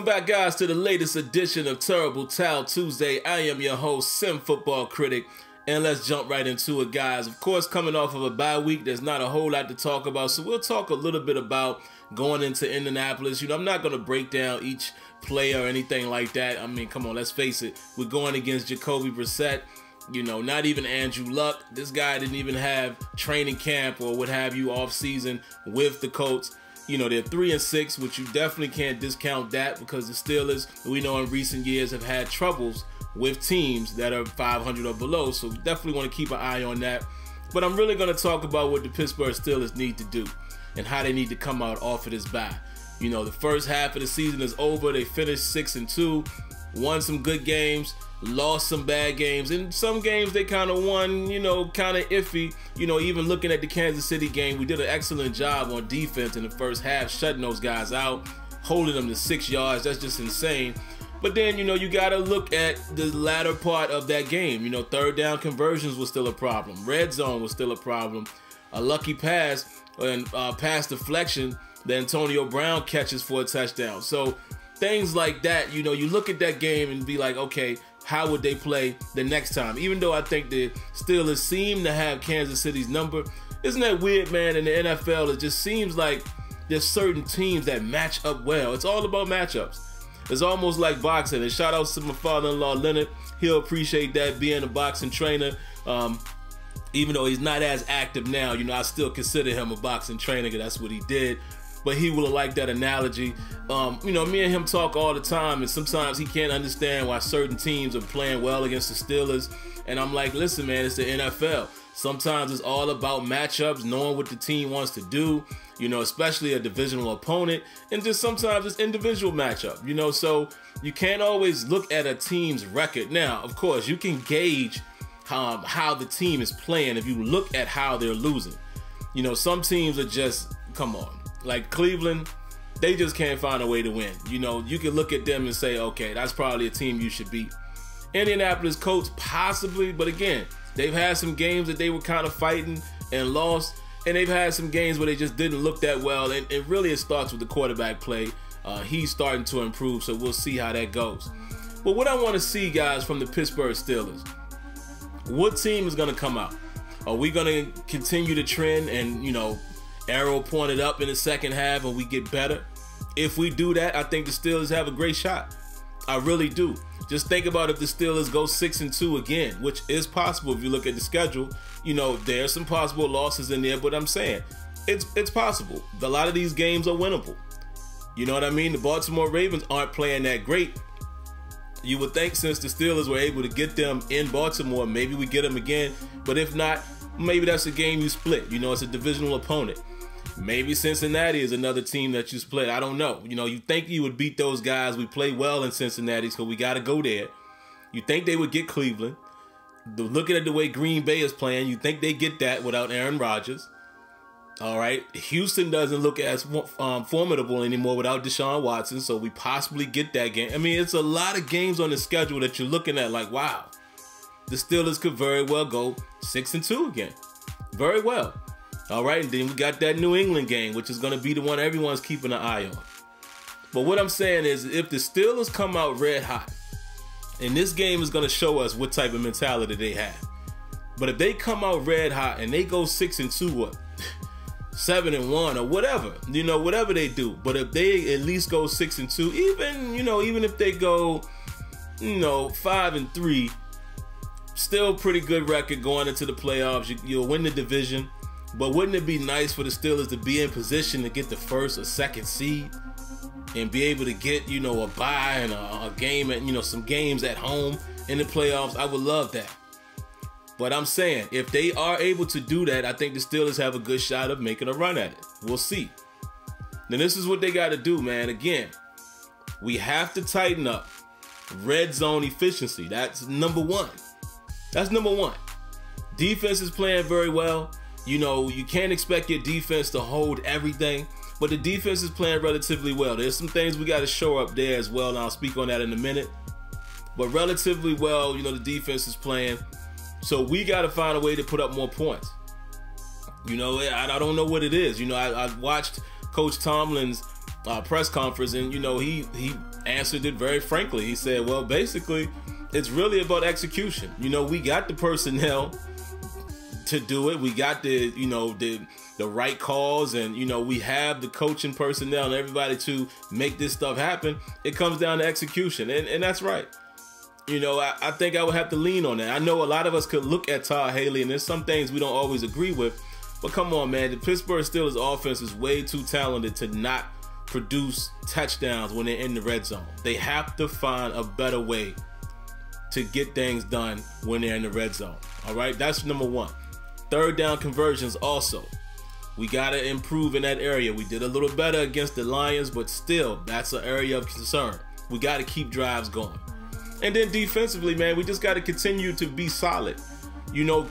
Welcome back, guys, to the latest edition of Terrible Towel Tuesday. I am your host, SimFBallCritic, and let's jump right into it, guys. Of course, coming off of a bye week, there's not a whole lot to talk about, so we'll talk a little bit about going into Indianapolis. You know, I'm not going to break down each player or anything like that. I mean, come on, let's face it. We're going against Jacoby Brissett. You know, not even Andrew Luck. This guy didn't even have training camp or what have you off season with the Colts. You know, they're 3-6, which you definitely can't discount that because the Steelers, we know in recent years, have had troubles with teams that are 500 or below. So definitely want to keep an eye on that. But I'm really going to talk about what the Pittsburgh Steelers need to do and how they need to come out off of this bye. You know, the first half of the season is over. They finished 6-2, won some good games, lost some bad games, and some games they kind of won, you know, kind of iffy. You know, even looking at the Kansas City game, we did an excellent job on defense in the first half, shutting those guys out, holding them to 6 yards. That's just insane. But then, you know, you got to look at the latter part of that game. You know, third down conversions was still a problem. Red zone was still a problem. A lucky pass and pass deflection that Antonio Brown catches for a touchdown. So things like that, you know, you look at that game and be like, okay, how would they play the next time? Even though I think the Steelers seem to have Kansas City's number, isn't that weird, man? In the NFL, it just seems like there's certain teams that match up well. It's all about matchups. It's almost like boxing. And shout out to my father-in-law, Leonard. He'll appreciate that, being a boxing trainer. Even though he's not as active now, you know, I still consider him a boxing trainer because that's what he did. But he will have liked that analogy. You know, me and him talk all the time, and sometimes he can't understand why certain teams are playing well against the Steelers. And I'm like, listen, man, it's the NFL. Sometimes it's all about matchups, knowing what the team wants to do, you know, especially a divisional opponent, and just sometimes it's individual matchup, you know, so you can't always look at a team's record. Now, of course, you can gauge how the team is playing if you look at how they're losing. You know, some teams are just, come on. Like Cleveland, they just can't find a way to win. You know, you can look at them and say, okay, that's probably a team you should beat. Indianapolis Colts, possibly, but again, they've had some games that they were kind of fighting and lost, and they've had some games where they just didn't look that well, and really it starts with the quarterback play. He's starting to improve, so we'll see how that goes. But what I want to see, guys, from the Pittsburgh Steelers, what team is going to come out? Are we going to continue the trend and, you know, arrow pointed up in the second half and we get better? If we do that, I think the Steelers have a great shot. I really do. Just think about if the Steelers go 6-2 again, which is possible if you look at the schedule. You know, there's some possible losses in there, but I'm saying it's possible. A lot of these games are winnable. You know what I mean? The Baltimore Ravens aren't playing that great. You would think since the Steelers were able to get them in Baltimore, maybe we get them again. But if not, maybe that's a game you split. You know, it's a divisional opponent. Maybe Cincinnati is another team that you split. I don't know. You know, you think you would beat those guys. We play well in Cincinnati, so we got to go there. You think they would get Cleveland. Looking at the way Green Bay is playing, you think they get that without Aaron Rodgers. All right. Houston doesn't look as formidable anymore without Deshaun Watson, so we possibly get that game. I mean, it's a lot of games on the schedule that you're looking at like, wow, the Steelers could very well go 6-2 again. Very well. All right, and then we got that New England game, which is going to be the one everyone's keeping an eye on. But what I'm saying is, if the Steelers come out red hot, and this game is going to show us what type of mentality they have. But if they come out red hot and they go 6-2, what, 7-1 or whatever, you know, whatever they do. But if they at least go 6-2, even, you know, even if they go, you know, 5-3, still pretty good record going into the playoffs. You'll win the division. But wouldn't it be nice for the Steelers to be in position to get the first or second seed and be able to get, you know, a bye and a game and, you know, some games at home in the playoffs? I would love that. But I'm saying, if they are able to do that, I think the Steelers have a good shot of making a run at it. We'll see. Now, this is what they got to do, man. Again, we have to tighten up red zone efficiency. That's number one. That's number one. Defense is playing very well. You know, you can't expect your defense to hold everything, but the defense is playing relatively well. There's some things we got to show up there as well, and I'll speak on that in a minute. But relatively well, you know, the defense is playing. So we got to find a way to put up more points. You know, I don't know what it is. You know, I watched Coach Tomlin's press conference, and he answered it very frankly. He said, well, basically, it's really about execution. We got the personnel to do it. We got the right calls, and we have the coaching personnel and everybody to make this stuff happen. It comes down to execution, and that's right. I think I would have to lean on that. I know a lot of us could look at Todd Haley, and there's some things we don't always agree with, but come on, man, the Pittsburgh Steelers offense is way too talented to not produce touchdowns when they're in the red zone. They have to find a better way to get things done when they're in the red zone. All right, that's number one. Third down conversions also. We got to improve in that area. We did a little better against the Lions, but still, that's an area of concern. We got to keep drives going. And then defensively, man, we just got to continue to be solid.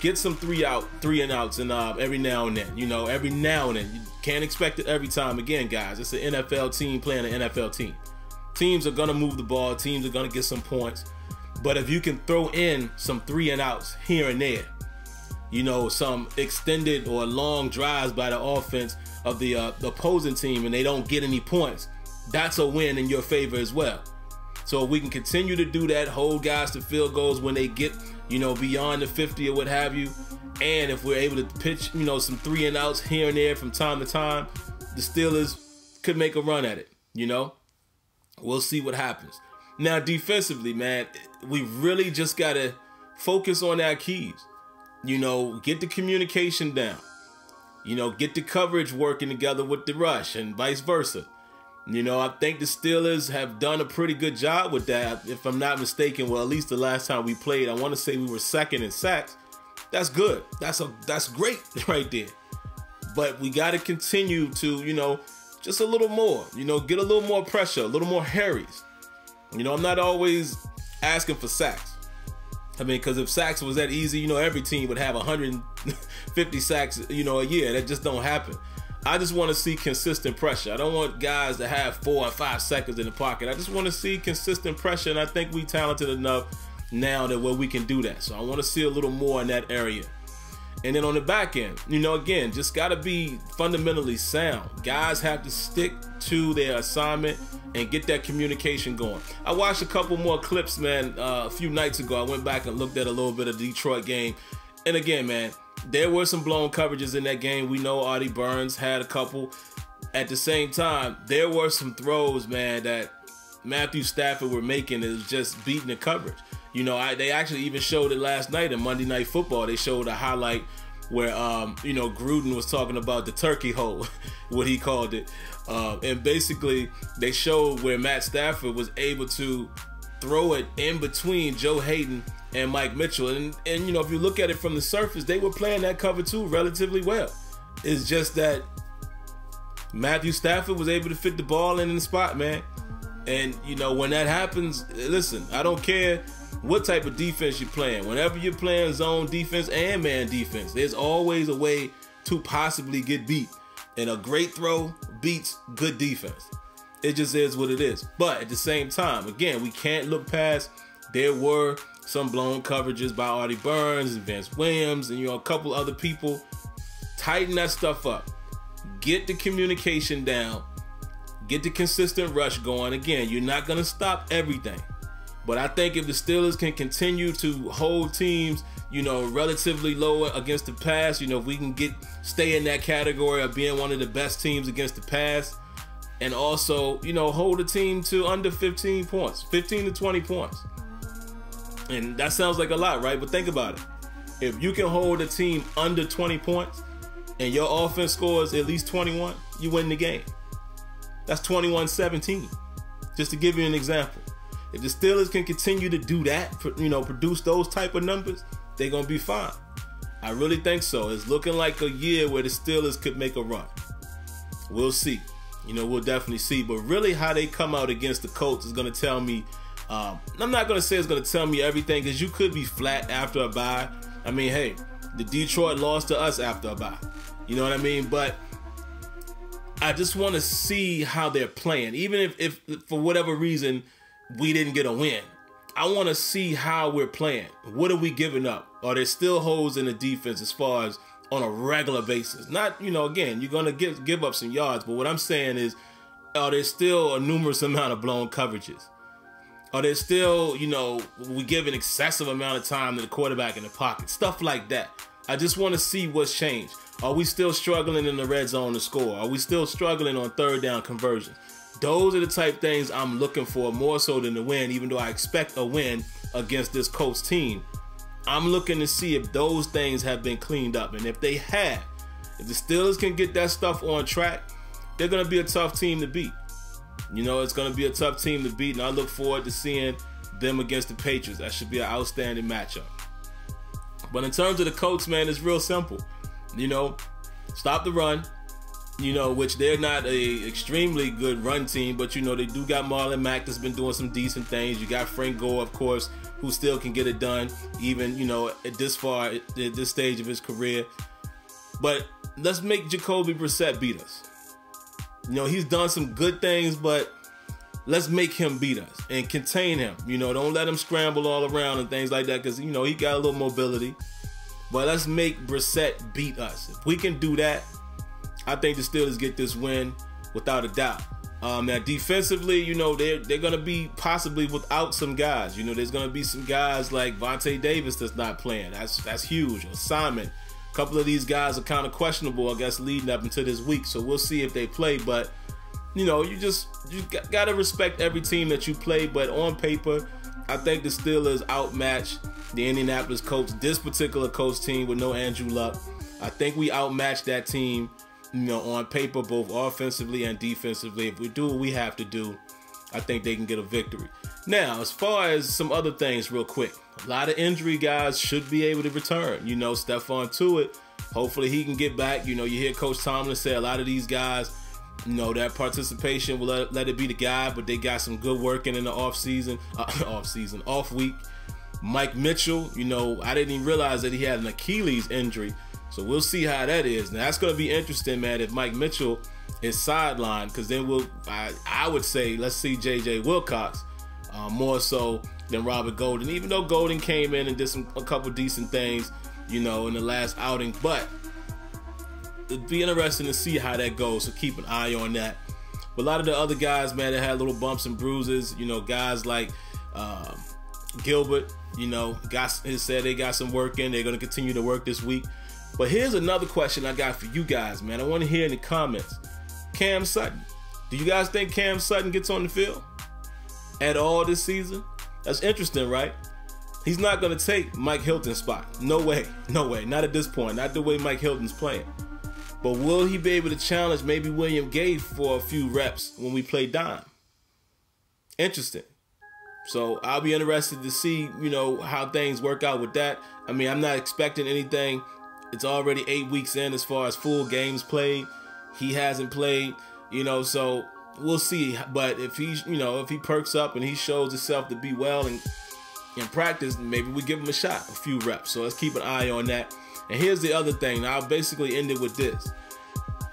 Get some three and outs and every now and then. Every now and then. You can't expect it every time. Again, guys, it's an NFL team playing an NFL team. Teams are going to move the ball. Teams are going to get some points. But if you can throw in some 3 and outs here and there, some extended or long drives by the offense of the opposing team, and they don't get any points, that's a win in your favor as well. So if we can continue to do that, hold guys to field goals when they get, beyond the 50 or what have you, and if we're able to pitch, some 3 and outs here and there from time to time, the Steelers could make a run at it, We'll see what happens. Now, defensively, man, we really just got to focus on our keys. Get the communication down. Get the coverage working together with the rush and vice versa. I think the Steelers have done a pretty good job with that. If I'm not mistaken, well, at least the last time we played, I want to say we were second in sacks. That's good. That's great right there. But we got to continue to, just a little more, get a little more pressure, a little more hurries. I'm not always asking for sacks. Because if sacks was that easy, every team would have 150 sacks, a year. That just don't happen. I just want to see consistent pressure. I don't want guys to have 4 or 5 seconds in the pocket. I just want to see consistent pressure, and I think we talented enough now that where we can do that. So I want to see a little more in that area. And then on the back end, again, just got to be fundamentally sound. Guys have to stick to their assignment and get that communication going. I watched a couple more clips, man, a few nights ago. I went back and looked at a little bit of the Detroit game. And again, man, there were some blown coverages in that game. We know Artie Burns had a couple. At the same time, there were some throws, man, that Matthew Stafford were making is just beating the coverage. They actually even showed it last night in Monday Night Football. They showed a highlight where, Gruden was talking about the turkey hole, what he called it. And basically, they showed where Matt Stafford was able to throw it in between Joe Hayden and Mike Mitchell. And if you look at it from the surface, they were playing that cover two relatively well. It's just that Matthew Stafford was able to fit the ball in the spot, man. And, when that happens, listen, I don't care what type of defense you're playing. Whenever you're playing zone defense and man defense, there's always a way to possibly get beat. And a great throw beats good defense. It just is what it is. But at the same time, again, we can't look past, there were some blown coverages by Artie Burns and Vince Williams and, a couple other people. Tighten that stuff up. Get the communication down. Get the consistent rush going. Again, you're not going to stop everything. But I think if the Steelers can continue to hold teams, relatively lower against the pass, if we can stay in that category of being one of the best teams against the pass, and also, hold a team to under 15 points, 15 to 20 points. And that sounds like a lot, right? But think about it. If you can hold a team under 20 points and your offense scores at least 21, you win the game. That's 21-17, just to give you an example. If the Steelers can continue to do that, produce those type of numbers, they're going to be fine. I really think so. It's looking like a year where the Steelers could make a run. We'll see. We'll definitely see. But really how they come out against the Colts is going to tell me, I'm not going to say it's going to tell me everything, because you could be flat after a bye. I mean, hey, the Detroit lost to us after a bye. You know what I mean? But I just want to see how they're playing. Even if for whatever reason we didn't get a win, I want to see how we're playing. What are we giving up? Are there still holes in the defense as far as on a regular basis? Not, again, you're going to give up some yards, but what I'm saying is, are there still a numerous amount of blown coverages? Are there still, we give an excessive amount of time to the quarterback in the pocket? Stuff like that. I just want to see what's changed. Are we still struggling in the red zone to score? Are we still struggling on third down conversions? Those are the type things I'm looking for more so than the win, even though I expect a win against this Colts team. I'm looking to see if those things have been cleaned up. And if they have, if the Steelers can get that stuff on track, they're going to be a tough team to beat. It's going to be a tough team to beat, and I look forward to seeing them against the Patriots. That should be an outstanding matchup. But in terms of the Colts, man, it's real simple. Stop the run, which they're not a extremely good run team, but, they do got Marlon Mack that's been doing some decent things. You got Frank Gore, of course, who still can get it done, even, at this stage of his career. But let's make Jacoby Brissett beat us. He's done some good things, but let's make him beat us and contain him. Don't let him scramble all around and things like that because, he got a little mobility. But let's make Brissett beat us. If we can do that, I think the Steelers get this win without a doubt. Now, defensively, they're going to be possibly without some guys. There's going to be some guys like Vontae Davis that's not playing. That's huge. Or Simon. A couple of these guys are kind of questionable, I guess, leading up into this week. So we'll see if they play. But, you got to respect every team that you play. But on paper, I think the Steelers outmatch the Indianapolis Colts, this particular Colts team with no Andrew Luck. I think we outmatch that team, on paper, both offensively and defensively. If we do what we have to do, I think they can get a victory. Now, as far as some other things real quick, a lot of injury guys should be able to return. Stephon Tuitt, hopefully he can get back. You hear Coach Tomlin say a lot of these guys, that participation will let it be the guy, but they got some good working in the off week. Mike Mitchell, I didn't even realize that he had an Achilles injury. So we'll see how that is. Now, that's going to be interesting, man, if Mike Mitchell is sidelined, because then I would say, let's see J.J. Wilcox more so than Robert Golden, even though Golden came in and did a couple decent things, in the last outing. But it'd be interesting to see how that goes, so keep an eye on that. But a lot of the other guys, man, that had little bumps and bruises, guys like Gilbert, said they got some work in. They're going to continue to work this week. But here's another question I got for you guys, man. I want to hear in the comments. Cam Sutton. Do you guys think Cam Sutton gets on the field at all this season? That's interesting, right? He's not going to take Mike Hilton's spot. No way. No way. Not at this point. Not the way Mike Hilton's playing. But will he be able to challenge maybe William Gay for a few reps when we play dime? Interesting. So I'll be interested to see, how things work out with that. I mean, I'm not expecting anything. It's already 8 weeks in as far as full games played. He hasn't played, so we'll see. But if if he perks up and he shows himself to be well and in practice, maybe we give him a shot, a few reps. So let's keep an eye on that. And here's the other thing. I'll basically end it with this.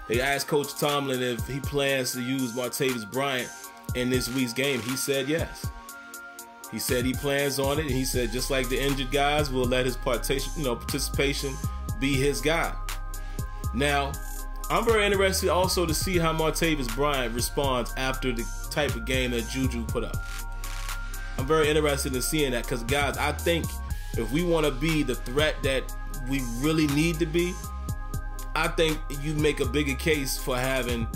They asked Coach Tomlin if he plans to use Martavis Bryant in this week's game. He said yes. He said he plans on it, and he said just like the injured guys, we'll let his participation be his guy. Now, I'm very interested also to see how Martavis Bryant responds after the type of game that Juju put up. I'm very interested in seeing that because, guys, I think if we want to be the threat that we really need to be, I think you make a bigger case for having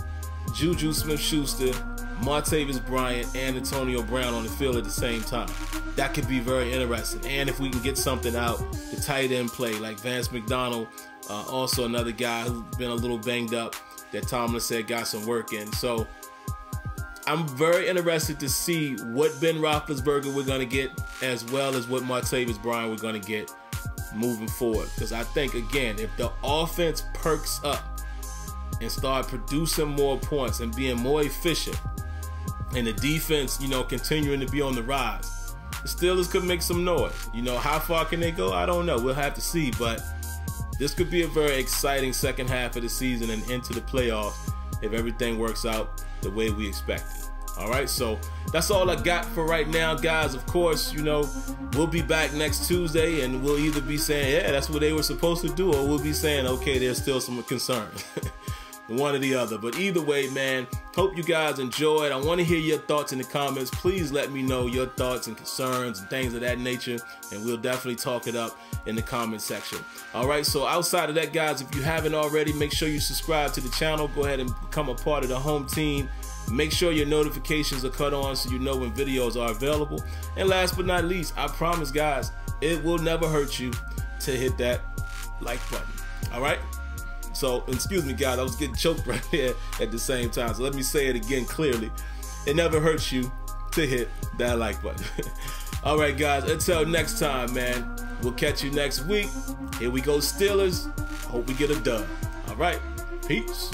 Juju Smith-Schuster, Martavis Bryant, and Antonio Brown on the field at the same time. That could be very interesting. And if we can get something out, the tight end play, like Vance McDonald, also another guy who's been a little banged up that Tomlin said got some work in. So I'm very interested to see what Ben Roethlisberger we're going to get, as well as what Martavis Bryant we're going to get moving forward. Because I think, again, if the offense perks up and start producing more points and being more efficient, and the defense, continuing to be on the rise, the Steelers could make some noise. How far can they go? I don't know. We'll have to see. But this could be a very exciting second half of the season and into the playoffs if everything works out the way we expected. All right, so that's all I got for right now, guys. Of course, we'll be back next Tuesday, and we'll either be saying, yeah, that's what they were supposed to do, or we'll be saying, okay, there's still some concerns. One or the other. But either way, man, Hope you guys enjoyed. I want to hear your thoughts in the comments. Please let me know your thoughts and concerns and things of that nature, and we'll definitely talk it up in the comment section. All right, so outside of that, guys, if you haven't already, make sure you subscribe to the channel. Go ahead and become a part of the home team. Make sure your notifications are cut on so you know when videos are available. And last but not least, I promise, guys, it will never hurt you to hit that like button. All right? So, excuse me, guys, I was getting choked right there at the same time. So let me say it again clearly. It never hurts you to hit that like button. All right, guys, until next time, man. We'll catch you next week. Here we go, Steelers. Hope we get a dub. All right, peace.